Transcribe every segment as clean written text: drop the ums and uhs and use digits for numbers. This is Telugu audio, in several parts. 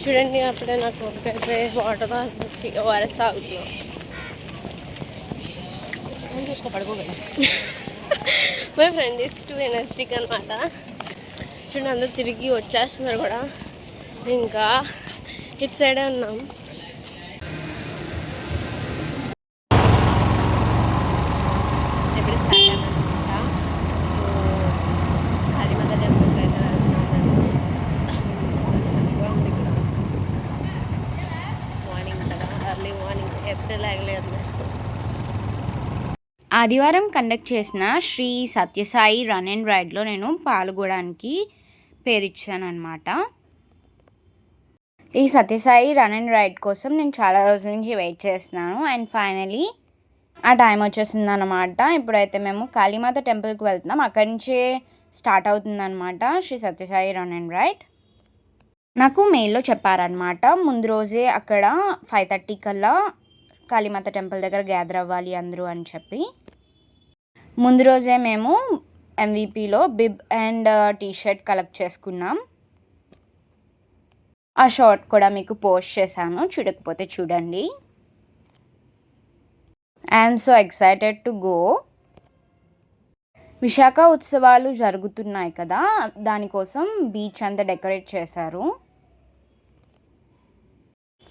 చూడండి అప్పుడే నాకు ఒకటే వాటర్ వచ్చి ఓఆర్ఎస్ తాగుతున్నాం. చూసుకో పడుకోగల my friend is too energetic అనమాట. చూడండి అందరూ తిరిగి వచ్చేస్తున్నారు కూడా. ఇంకా ఇటు సైడే ఉన్నాం. ఆదివారం కండక్ట్ చేసిన శ్రీ సత్యసాయి రన్ అండ్ రైడ్లో నేను పాల్గొనడానికి పేరిచ్చాను అనమాట. ఈ సత్యసాయి రన్ అండ్ రైడ్ కోసం నేను చాలా రోజుల నుంచి వెయిట్ చేస్తున్నాను. అండ్ ఫైనలీ ఆ టైం వచ్చేసింది అనమాట. ఇప్పుడైతే మేము కాళీమాత టెంపుల్కి వెళ్తున్నాం. అక్కడి నుంచే స్టార్ట్ అవుతుందన్నమాట Shri Sathya Sai run and ride. నాకు మెయిల్లో చెప్పారనమాట, ముందు రోజే అక్కడ 5:30 కల్లా కాళీమాత టెంపుల్ దగ్గర గ్యాదర్ అవ్వాలి అందరూ అని చెప్పి. ముందు రోజే మేము ఎంవిపిలో బిబ్ అండ్ టీషర్ట్ కలెక్ట్ చేసుకున్నాం. ఆ షార్ట్ కూడా మీకు పోస్ట్ చేశాను, చూడకపోతే చూడండి. I'm so excited to go. Visakha ఉత్సవాలు జరుగుతున్నాయి కదా, దానికోసం బీచ్ అంతా డెకరేట్ చేశారు.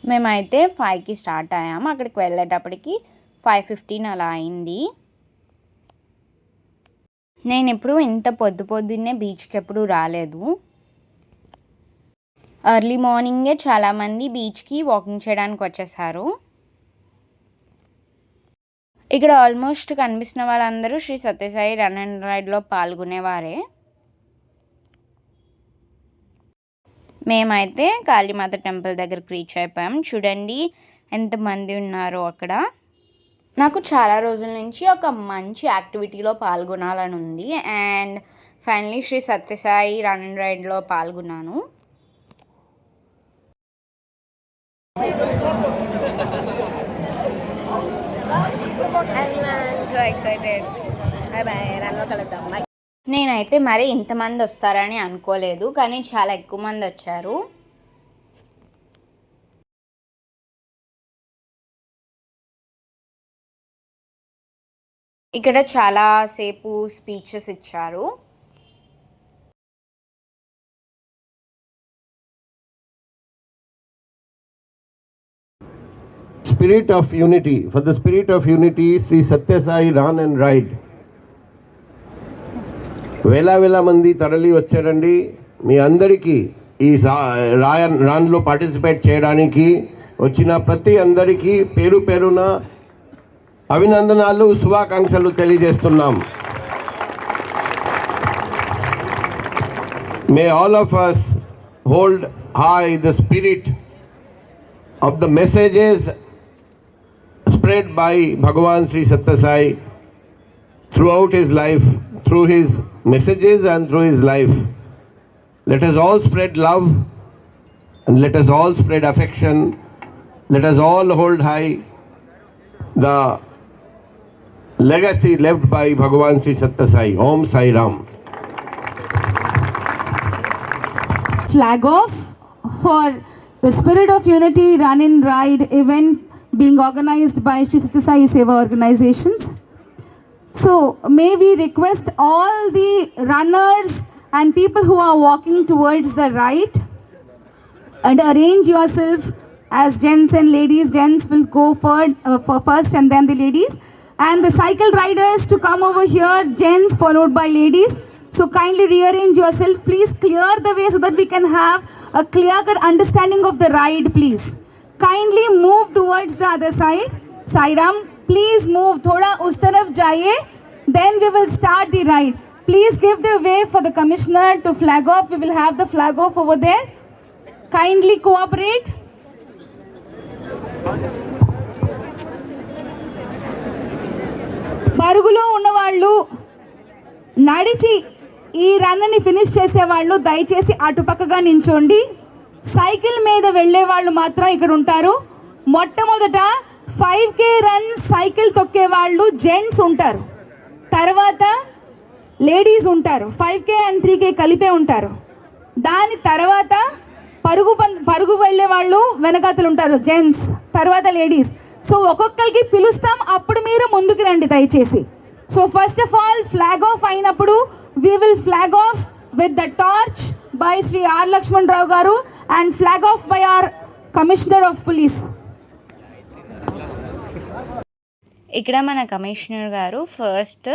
మేమైతే 5కి స్టార్ట్ అయ్యాము. అక్కడికి వెళ్ళేటప్పటికి 5:15 అలా అయింది. నేను ఎప్పుడు ఇంత పొద్దున్నే బీచ్కి ఎప్పుడు రాలేదు. ఎర్లీ మార్నింగే చాలామంది బీచ్కి వాకింగ్ చేయడానికి వచ్చేసారు. ఇక్కడ ఆల్మోస్ట్ కనిపిస్తున్న వాళ్ళందరూ శ్రీ సత్యసాయి రన్ అండ్ రైడ్లో పాల్గొనేవారే. మేమైతే కాళీమాత టెంపుల్ దగ్గరికి రీచ్ అయిపోయాం. చూడండి ఎంతమంది ఉన్నారో అక్కడ. నాకు చాలా రోజుల నుంచి ఒక మంచి యాక్టివిటీలో పాల్గొనాలని ఉంది. And finally Shri Sathya Sai run and రైడ్లో పాల్గొన్నాను. నేనైతే మరి ఇంతమంది వస్తారని అనుకోలేదు, కానీ చాలా ఎక్కువ మంది వచ్చారు. ఇక్కడ చాలా సేపు స్పీచెస్ ఇచ్చారు. Spirit of unity. For the spirit of unity, Sri Satya Sai Run and Ride. వేల మంది తరలి వచ్చారండి. మీ అందరికీ ఈ రాన్లో పార్టిసిపేట్ చేయడానికి వచ్చిన ప్రతి అందరికీ పేరు పేరున అభినందనాలు, శుభాకాంక్షలు తెలియజేస్తున్నాం. May all of us hold high the spirit of the messages spread by Bhagavan Sri Satya Sai throughout his life, through his messages and through his life. Let us all spread love and let us all spread affection. Let us all hold high the legacy left by Bhagavan Sri Satya Sai. Om Sai Ram. Flag off for the Spirit of Unity Run and Ride event being organized by Sri Satya Sai Seva organizations. So may we request all the runners and people who are walking towards the right and arrange yourself as gents and ladies. Gents will go for first and then the ladies, and the cycle riders to come over here, gents followed by ladies. So kindly rearrange yourself, please clear the way so that we can have a clear-cut understanding of the ride, please. Kindly move towards the other side. Sairam, please move thoda us taraf jaiye, then we will start the ride. Please give the way for the commissioner to flag off. We will have the flag off over there. Kindly cooperate. పరుగులో ఉన్నవాళ్ళు, నడిచి ఈ రన్ని ఫినిష్ చేసేవాళ్ళు దయచేసి అటుపక్కగా నించోండి. సైకిల్ మీద వెళ్ళే వాళ్ళు మాత్రం ఇక్కడ ఉంటారు. మొట్టమొదట 5K రన్ సైకిల్ తొక్కే వాళ్ళు జెంట్స్ ఉంటారు. తర్వాత లేడీస్ ఉంటారు, 5K అండ్ 3K కలిపే ఉంటారు. దాని తర్వాత పరుగు వెళ్ళే వాళ్ళు వెనకాతలు ఉంటారు, జెంట్స్, తర్వాత లేడీస్. సో ఒక్కొక్కరికి పిలుస్తాం, అప్పుడు మీరు ముందుకు రండి దయచేసి. So first of all flag off అయినప్పుడు we will flag off with the torch by Shri R Lakshman Rao garu and flag off by our commissioner of police. ఇక్కడ మన కమిషనర్ గారు ఫస్ట్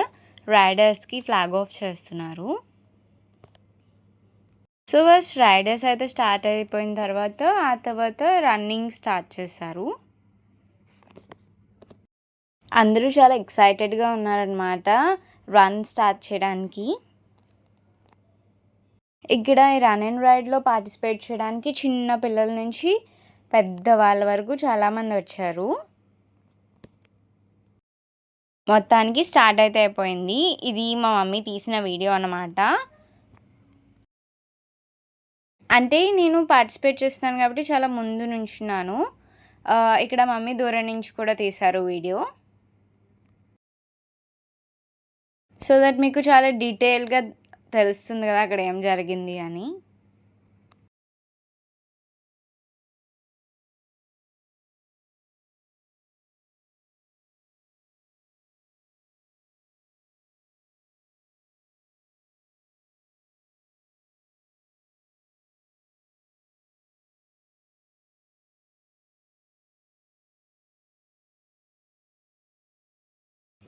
రైడర్స్కి ఫ్లాగ్ ఆఫ్ చేస్తున్నారు. సో ఫస్ట్ రైడర్స్ అయితే స్టార్ట్ అయిపోయిన తర్వాత ఆ తర్వాత రన్నింగ్ స్టార్ట్ చేశారు. అందరూ చాలా ఎక్సైటెడ్గా ఉన్నారనమాట రన్ స్టార్ట్ చేయడానికి. ఇక్కడ ఈ రన్ అండ్ రైడ్లో పార్టిసిపేట్ చేయడానికి చిన్న పిల్లల నుంచి పెద్దవాళ్ళ వరకు చాలామంది వచ్చారు. మొత్తానికి స్టార్ట్ అయితే అయిపోయింది. ఇది మా మమ్మీ తీసిన వీడియో అన్నమాట. అంటే నేను పార్టిసిపేట్ చేస్తాను కాబట్టి చాలా ముందు నుంచున్నాను. ఇక్కడ మమ్మీ దూరం నుంచి కూడా తీశారు వీడియో. సో దట్ మీకు చాలా డీటెయిల్గా తెలుస్తుంది కదా అక్కడ ఏం జరిగింది అని.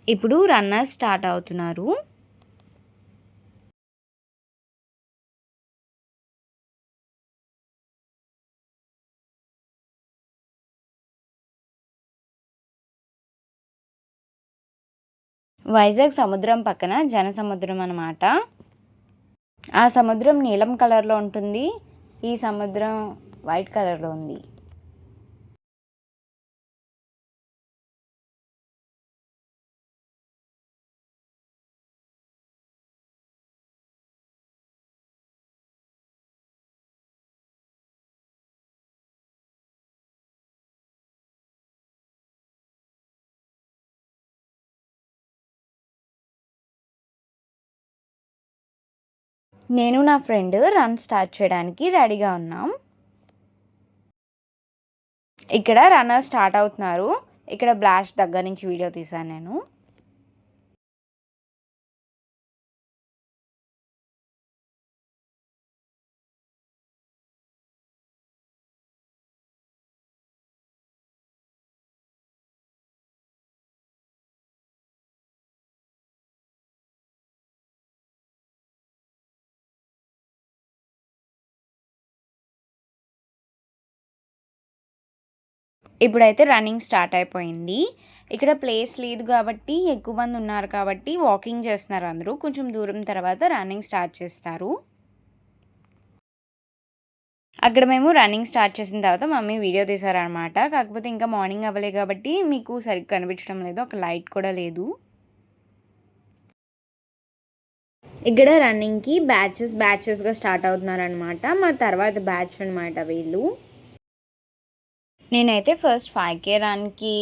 ఇప్పుడు రన్నర్స్ స్టార్ట్ అవుతున్నారు. వైజాగ్ సముద్రం పక్కన జనసముద్రం అన్నమాట. ఆ సముద్రం నీలం కలర్లో ఉంటుంది, ఈ సముద్రం వైట్ కలర్లో ఉంది. నేను నా ఫ్రెండ్ రన్ స్టార్ట్ చేయడానికి రెడీగా ఉన్నాం. ఇక్కడ రన్నర్ స్టార్ట్ అవుతున్నారు. ఇక్కడ బ్లాస్ట్ దగ్గర నుంచి వీడియో తీశాను నేను. ఇప్పుడైతే రన్నింగ్ స్టార్ట్ అయిపోయింది. ఇక్కడ ప్లేస్ లేదు కాబట్టి ఎక్కువ మంది ఉన్నారు కాబట్టి వాకింగ్ చేస్తున్నారు అందరూ. కొంచెం దూరం తర్వాత రన్నింగ్ స్టార్ట్ చేస్తారు. అక్కడ మేము రన్నింగ్ స్టార్ట్ చేసిన తర్వాత మమ్మీ వీడియో తీశారనమాట. కాకపోతే ఇంకా మార్నింగ్ అవ్వలే కాబట్టి మీకు సరిగ్గా కనిపించడం లేదు, ఒక లైట్ కూడా లేదు. ఇక్కడ రన్నింగ్కి బ్యాచెస్గా స్టార్ట్ అవుతున్నారనమాట. మా తర్వాత బ్యాచ్ అనమాట వీళ్ళు. నేనైతే ఫస్ట్ 5K రన్కి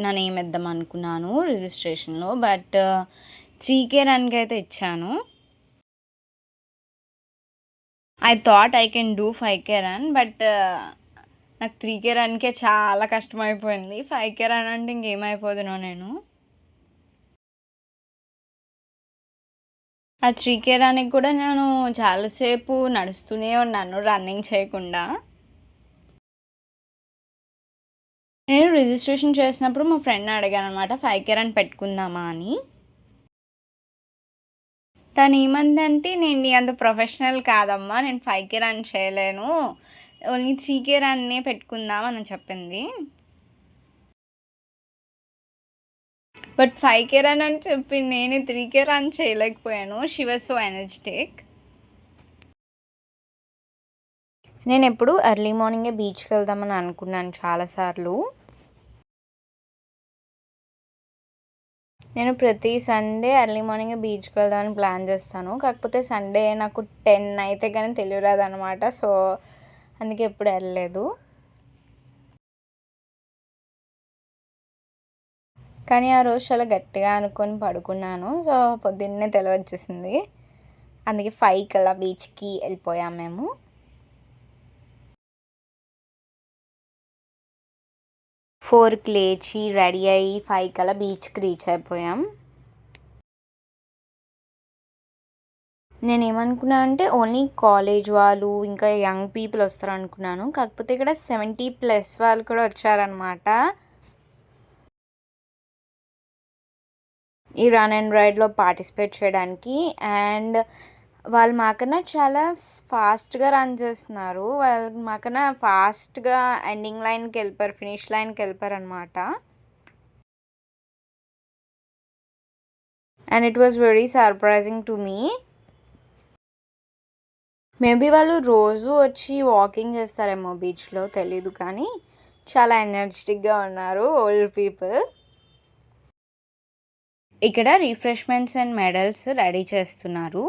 నా నేమ్ ఇద్దాం అనుకున్నాను రిజిస్ట్రేషన్లో, బట్ 3K రన్కి అయితే ఇచ్చాను. I thought I can do 5K run, but నాకు 3K రన్కే చాలా కష్టమైపోయింది. 5K రన్ అంటే ఇంకేమైపోదునో నేను. ఆ 3K రన్కి కూడా నేను చాలాసేపు నడుస్తూనే ఉన్నాను రన్నింగ్ చేయకుండా. నేను రిజిస్ట్రేషన్ చేసినప్పుడు మా ఫ్రెండ్ని అడిగాను అనమాట 5K రన్ పెట్టుకుందామా అని. తను ఏమందంటే నేను అంత ప్రొఫెషనల్ కాదమ్మా, నేను 5K రన్ చేయలేను, ఓన్లీ 3K రన్నే పెట్టుకుందాం అని చెప్పింది. బట్ 5K రన్ అని చెప్పి నేను 3K రన్ చేయలేకపోయాను. She was so energetic. నేను ఎప్పుడు ఎర్లీ మార్నింగే బీచ్కి వెళ్దామని అనుకున్నాను చాలాసార్లు. నేను ప్రతి సండే ఎర్లీ మార్నింగ్ బీచ్కి వెళ్దామని ప్లాన్ చేస్తాను. కాకపోతే సండే నాకు 10 అయితే కానీ తెలియరాదు అనమాట. సో అందుకే ఎప్పుడు వెళ్ళలేదు. కానీ ఆ రోజు చాలా గట్టిగా అనుకొని పడుకున్నాను. సో పొద్దున్నే తెలి వచ్చేసింది. అందుకే 5 కల్లా బీచ్కి వెళ్ళిపోయాం మేము. ఫోర్కి లేచి రెడీ అయ్యి 5 కల్లా బీచ్కి రీచ్ అయిపోయాం. నేను ఏమనుకున్నా అంటే ఓన్లీ కాలేజ్ వాళ్ళు ఇంకా యంగ్ పీపుల్ వస్తారు అనుకున్నాను. కాకపోతే ఇక్కడ 70+ వాళ్ళు కూడా వచ్చారనమాట ఈ రన్ అండ్ రైడ్లో పార్టిసిపేట్ చేయడానికి. అండ్ వాళ్ళు మాకన్నా చాలా ఫాస్ట్గా రన్ చేస్తున్నారు. వాళ్ళు మాకన్నా ఫాస్ట్గా ఎండింగ్ లైన్కి వెళ్ళిపోయారు, ఫినిష్ లైన్కి వెళ్ళిపోయారు అనమాట. And it was very surprising to me. Maybe వాళ్ళు రోజు వచ్చి వాకింగ్ చేస్తారేమో బీచ్లో, తెలీదు. కానీ చాలా ఎనర్జెటిక్గా ఉన్నారు ఓల్డ్ పీపుల్. ఇక్కడ రిఫ్రెష్మెంట్స్ అండ్ మెడల్స్ రెడీ చేస్తున్నారు.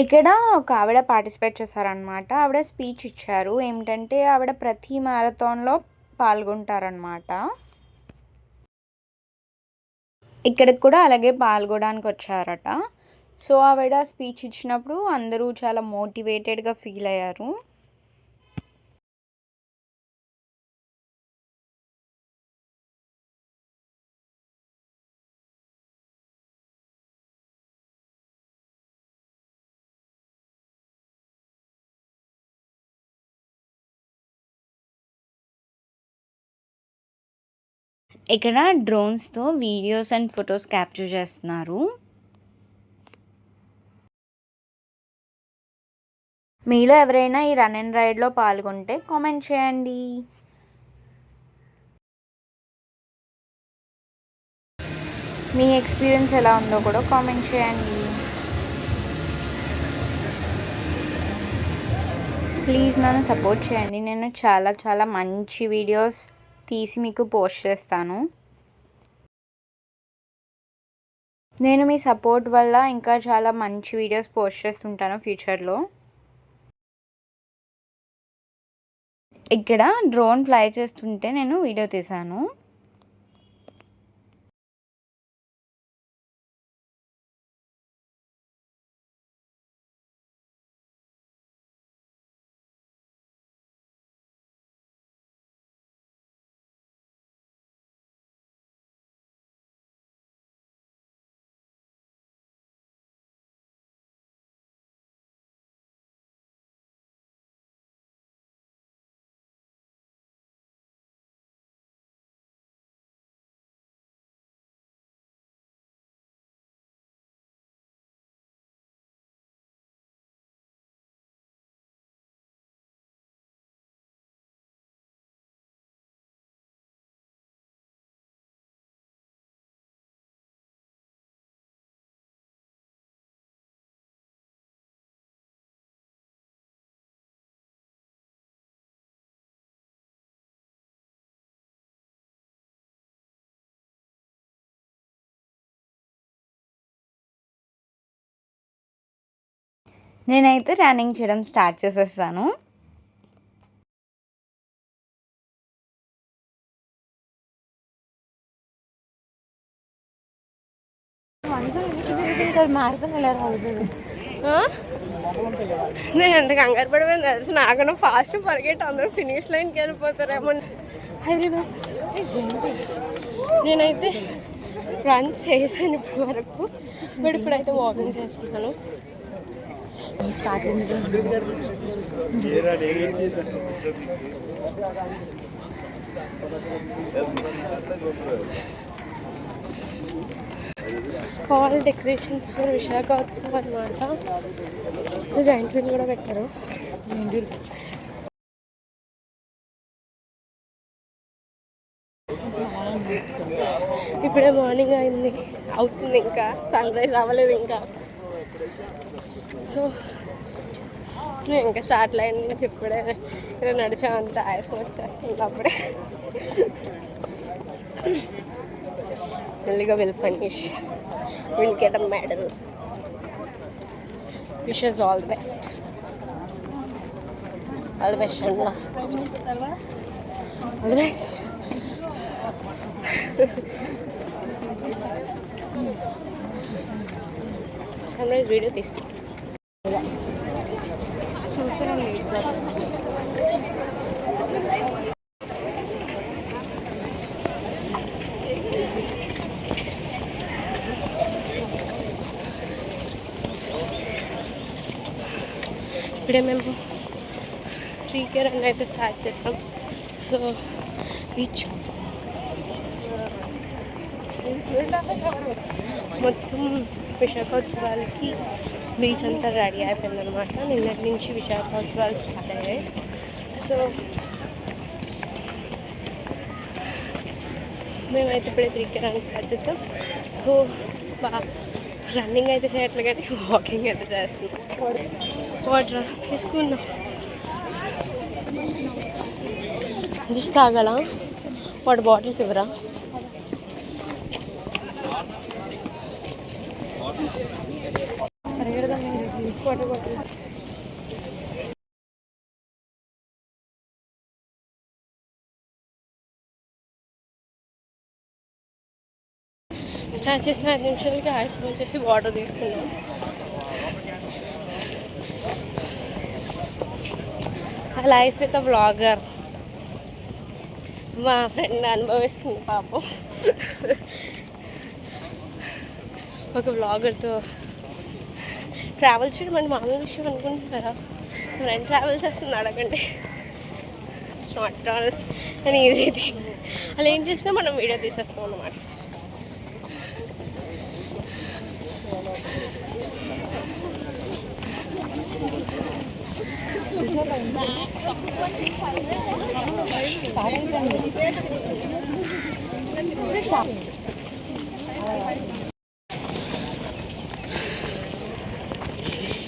ఇక్కడ ఒక ఆవిడ పార్టిసిపేట్ చేశారనమాట. ఆవిడ స్పీచ్ ఇచ్చారు. ఏమిటంటే ఆవిడ ప్రతి మ్యారథాన్లో పాల్గొంటారనమాట. ఇక్కడికి కూడా అలాగే పాల్గొనడానికి వచ్చారట. సో ఆవిడ స్పీచ్ ఇచ్చినప్పుడు అందరూ చాలా మోటివేటెడ్గా ఫీల్ అయ్యారు. ఇక్కడ డ్రోన్స్తో వీడియోస్ అండ్ ఫొటోస్ క్యాప్చర్ చేస్తున్నారు. మీలో ఎవరైనా ఈ రన్ అండ్ రైడ్లో పాల్గొంటే కామెంట్ చేయండి. మీ ఎక్స్పీరియన్స్ ఎలా ఉందో కూడా కామెంట్ చేయండి. ప్లీజ్ నన్ను సపోర్ట్ చేయండి. నేను చాలా చాలా మంచి వీడియోస్ తీసి మీకు పోస్ట్ చేస్తాను. నేను మీ సపోర్ట్ వల్ల ఇంకా చాలా మంచి వీడియోస్ పోస్ట్ చేస్తుంటాను ఫ్యూచర్లో. ఇక్కడ డ్రోన్ ఫ్లై చేస్తుంటే నేను వీడియో తీశాను. నేనైతే రన్నింగ్ చేయడం స్టార్ట్ చేసేస్తాను. నేను ఎంత కంగారు పడిపోయింది తెలుసు. నాకన్నా ఫాస్ట్ పరిగెట్టి అందరూ ఫినిష్ లైన్కి వెళ్ళిపోతారేమో. నేనైతే రన్ చేశాను ఇప్పటి వరకు, బట్ ఇప్పుడైతే వాకింగ్ చేస్తున్నాను. ఆల్ డెకరేషన్స్ ఫర్ విశాఖ ఉత్సవం అనమాట. సో జాయింట్ వీల్ కూడా పెట్టారు. ఇప్పుడే మార్నింగ్ అయింది, అవుతుంది, ఇంకా సన్ రైజ్ అవ్వలేదు ఇంకా. సో నేను ఇంకా స్టార్ట్ లైన్ నుంచి ఇప్పుడే ఇలా నడిచామంత ఆయాసం వచ్చేస్తుంది. అప్పుడే మెల్లిగా will finish, will get a medal. Wishes all the best. All the best అన్న, all the best. Sunrise video తీస్తాను. ఇప్పుడే మేము 3K రన్ అయితే స్టార్ట్ చేసాం. సో బీచ్ మొత్తం విశాఖ ఉత్సవాలకి బీచ్ అంతా రెడీ అయిపోయిందనమాట. నిన్నటి నుంచి విశాఖ ఉత్సవాలు స్టార్ట్ అయ్యాయి. సో మేమైతే ఇప్పుడే 3K రన్ స్టార్ట్ చేస్తాం. సో రన్నింగ్ అయితే చేయట్లేదు కానీ వాకింగ్ అయితే చేస్తున్నాం. వాటర్ తీసుకుందాం. జ్యూస్ తాగాల? వాటర్ బాటిల్స్ ఇవ్వరా? వాటర్ బాటిల్ స్టార్ట్ చేసిన 5 నిమిషాలకి ఐస్ క్రీమ్ చేసి వాటర్ తీసుకున్నాం. లైఫ్ విత్ వ్లాగర్ మా ఫ్రెండ్ అనుభవిస్తుంది పాపం. ఒక వ్లాగర్తో ట్రావెల్ చేయడం అంటే మామూలు విషయం అనుకుంటున్నారా? ఫ్రెండ్ ట్రావెల్ చేస్తుంది అడగండి. ఇట్స్ నాట్ ఆల్ అని ఈజీ థింగ్. అలా ఏం చేసినా మనం వీడియో తీసేస్తాం అన్నమాట.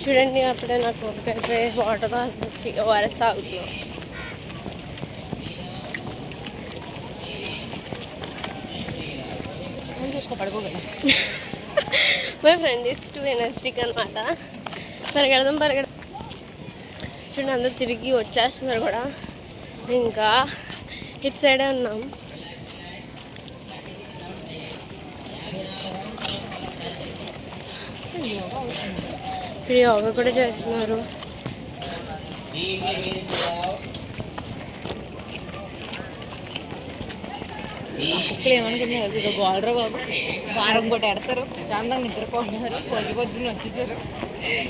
చూడండి, అప్పుడే నాకు ఒకటే వాటర్ వచ్చి ఓఆర్ఎస్ తాగుతున్నాం. My friend is too energetic అనమాట. పరిగెడదాం. చూడండి, అందరూ తిరిగి వచ్చేస్తున్నారు కూడా. ఇంకా ఇటు సైడే ఉన్నాం. ఇప్పుడు యోగా కూడా చేస్తున్నారు. ఇక్కడ ఏమనుకున్నారు, ఇక గోడరా బాబు వారం కూడా ఎడతారు, ప్రశాంతంగా నిద్రపోతున్నారు, పొద్దున వచ్చేసారు,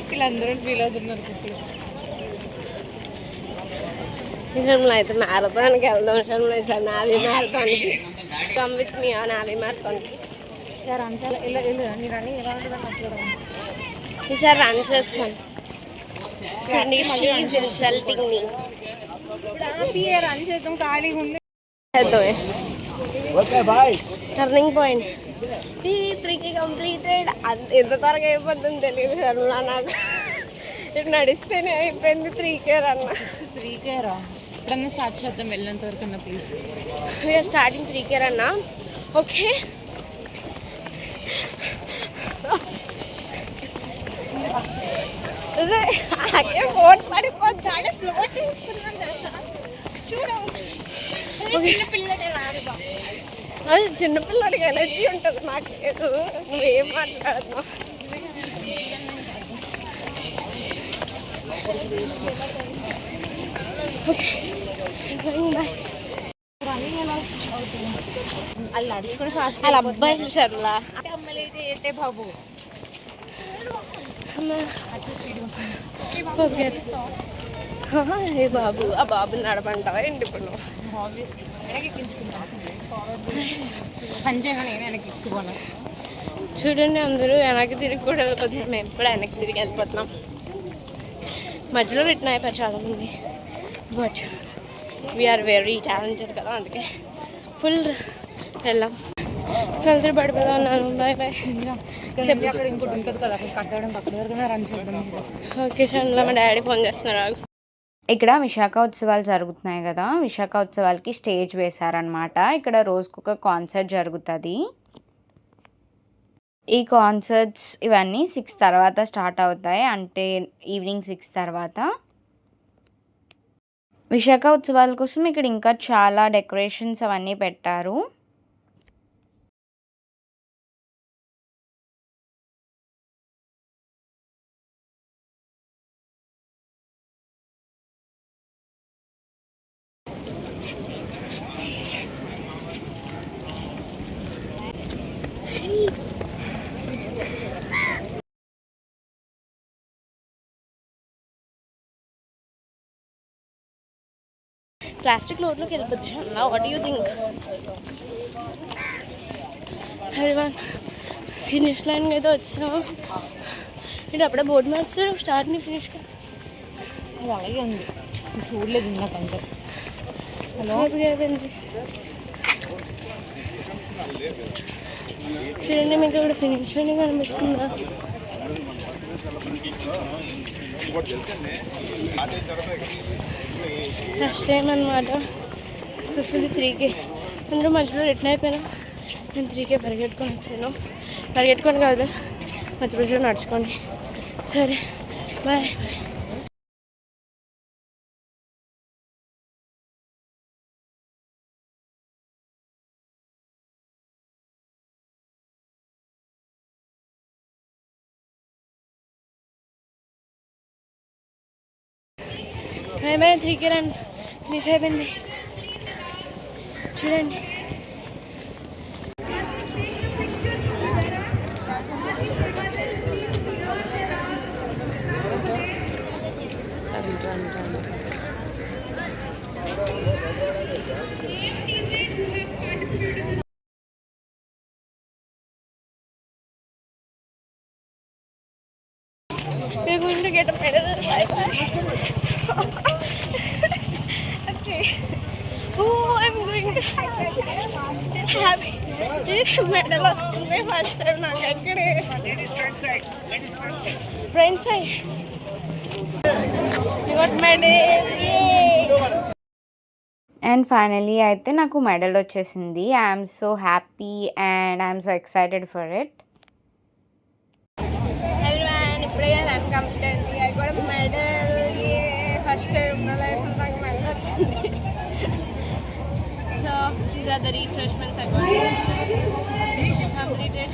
వీళ్ళందరూ ఫీల్ అవుతున్నారు. విషయంలో అయితే మ్యారథాన్కి వెళ్దాం. విషయంలో ఈసారి నావీ మ్యారథాన్కి కమ్ విత్ మీ ఆ నావీ మ్యారథాన్కి ఈసారి రన్ చేస్తాను. చూడండి, షీఈస్ ఇన్సల్టింగ్ మీ. రన్ చేద్దాం, ఖాళీగా ఉంది. Turning point 3K completed. ఎంత త్వరగా అయిపోతుందని తెలియదు శర్మ నాకు. ఇప్పుడు నడిస్తేనే అయిపోయింది 3K రన్. 3K రా ఎప్పుడన్నా స్టార్ట్ చేద్దాం వెళ్ళినంత వరకు అన్న please. We are starting 3K run. Okay, phone పడిపోతుంది. స్లో అది చిన్నపిల్లడికి ఎనర్జీ ఉంటుంది, నాకు లేదు. నువ్వేం మాట్లాడుతున్నావు? Okay, bye. వాళ్ళు నడుచుకుని ఫాస్ట్ వాళ్ళ అబ్బాయి షర్లా ఏంటే బాబు. ఓకే, ఏ బాబు, ఆ బాబుని నడపంటావా ఏంటి ఇప్పుడు నువ్వు? పని చేయగా నేను వెనక్కి ఎక్కుపోను. చూడండి, అందరూ వెనక్కి తిరిగి కూడా వెళ్ళిపోతున్నాం. మేము కూడా వెనక్కి తిరిగి వెళ్ళిపోతున్నాం. మధ్యలో రిటర్న్ అయిపోయారు చాలామంది. బట్ వీఆర్ వెరీ టాలెంటెడ్ కదా, అందుకే ఫుల్ వెళ్ళాం. వెళ్తే పడిపోదా అన్నాను. Bye bye. అక్కడ ఇంకోటి ఉంటుంది కదా, అక్కడ కట్టడం అక్కడ వరకు రన్ చేద్దాం. ఓకే షన్లో మా డాడీ ఫోన్ చేస్తున్నారు. ఇక్కడ విశాఖ ఉత్సవాలు జరుగుతున్నాయి కదా, విశాఖ ఉత్సవాలకి స్టేజ్ వేశారనమాట. ఇక్కడ రోజుకొక కాన్సర్ట్ జరుగుతుంది. ఈ కాన్సర్ట్స్ ఇవన్నీ 6 తర్వాత స్టార్ట్ అవుతాయి, అంటే ఈవినింగ్ 6 తర్వాత. విశాఖ ఉత్సవాల కోసం ఇక్కడ ఇంకా చాలా డెకరేషన్స్ అవన్నీ పెట్టారు. ప్లాస్టిక్ లోడ్లోకి వెళ్ళిపోతుంది అలా. What you think? Everyone finish లైన్కి అయితే వచ్చాము. నేను అప్పుడే బోర్డు మార్చారు స్టార్ట్ని ఫినిష్గా. అది అలాగే ఉంది, చూడలేదు ఇందాకంటే. హ్యాపీగా అయిపోయింది. చూడండి మీకు ఇక్కడ ఫినిష్ లైన్ కనిపిస్తుందా? ఫస్ట్ టైం అనమాట సక్సెస్ఫుల్లీ 3K. అందరూ మధ్యలో రిటర్న్ అయిపోయినా నేను 3K పరిగెట్టుకొని వచ్చాను. పరిగెట్టుకొని కాదు, మధ్య మధ్యలో నడుచుకోండి. సరే బాయ్. అయిపోయింది 3K రన్ ఫినిష్ అయిపోయింది. చూడండి we're going to get a medal. Bye bye. Oh, I'm going to have medal వస్తుంది ఫస్ట్ టైం నాకు. ఎక్కడే friend side got medal. And finally అయితే నాకు మెడల్ వచ్చేసింది. I'm so happy and I'm so excited for it. Everyone ఇప్పుడే రన్ కంప్లీట్ అయింది. అది కూడా మెడల్. ఫస్ట్ టైం నా లైఫ్లో నాకు మెడల్ వచ్చింది. So these are the refreshments I got completed.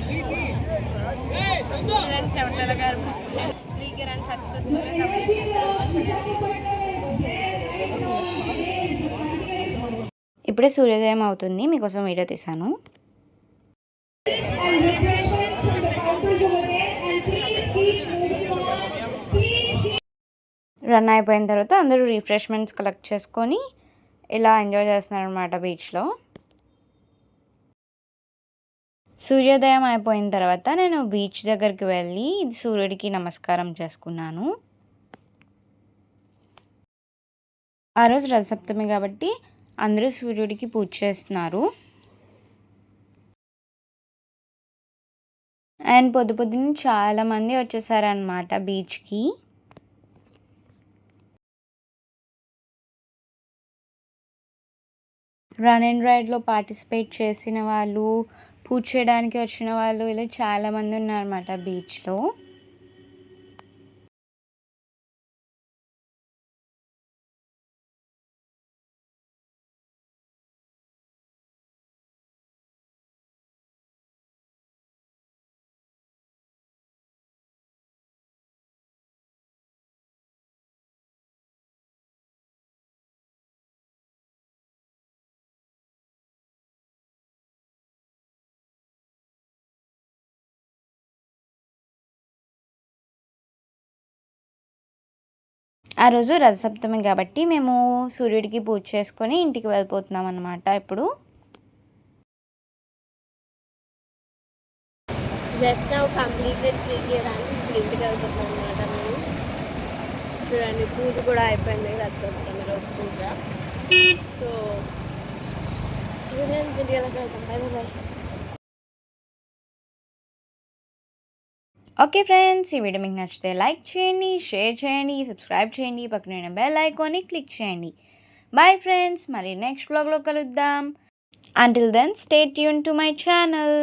Run 7 గారు 3K రన్ సక్సెస్ఫుల్గా కంప్లీట్ చేశారు. ఇప్పుడే సూర్యోదయం అవుతుంది, మీకోసం వీడియో తీసాను. రన్ అయిపోయిన తర్వాత అందరూ రిఫ్రెష్మెంట్స్ కలెక్ట్ చేసుకొని ఇలా ఎంజాయ్ చేస్తున్నారు అనమాట బీచ్లో. సూర్యోదయం అయిపోయిన తర్వాత నేను బీచ్ దగ్గరికి వెళ్ళి సూర్యుడికి నమస్కారం చేసుకున్నాను. ఆ రోజు రథసప్తమి కాబట్టి అందరూ సూర్యుడికి పూజ చేస్తున్నారు. అండ్ పొద్దున్న చాలామంది వచ్చేసారనమాట బీచ్కి. రన్ అండ్ రైడ్లో పార్టిసిపేట్ చేసిన వాళ్ళు, పూజ చేయడానికి వచ్చిన వాళ్ళు, ఇలా చాలామంది ఉన్నారన్నమాట బీచ్లో. ఆ రోజు రథసప్తమి కాబట్టి మేము సూర్యుడికి పూజ చేసుకొని ఇంటికి వెళ్ళిపోతున్నాం అన్నమాట. ఇప్పుడు just now completed 3K run. ఇప్పుడు ఇంటికి వెళ్తున్నాం అనమాట మేము. చూడండి పూజ కూడా అయిపోయింది. రథసప్తమి రోజు పూజ. సో ఇంటికి వెళ్తాం. By by. ఓకే ఫ్రెండ్స్, ఈ వీడియో మీకు నచ్చితే లైక్ చేయండి, షేర్ చేయండి, సబ్స్క్రైబ్ చేయండి, పక్కన బెల్ ఐకాన్ని క్లిక్ చేయండి. బాయ్ ఫ్రెండ్స్, మళ్ళీ నెక్స్ట్ వ్లాగ్లో కలుద్దాం. Until then stay tune to my channel.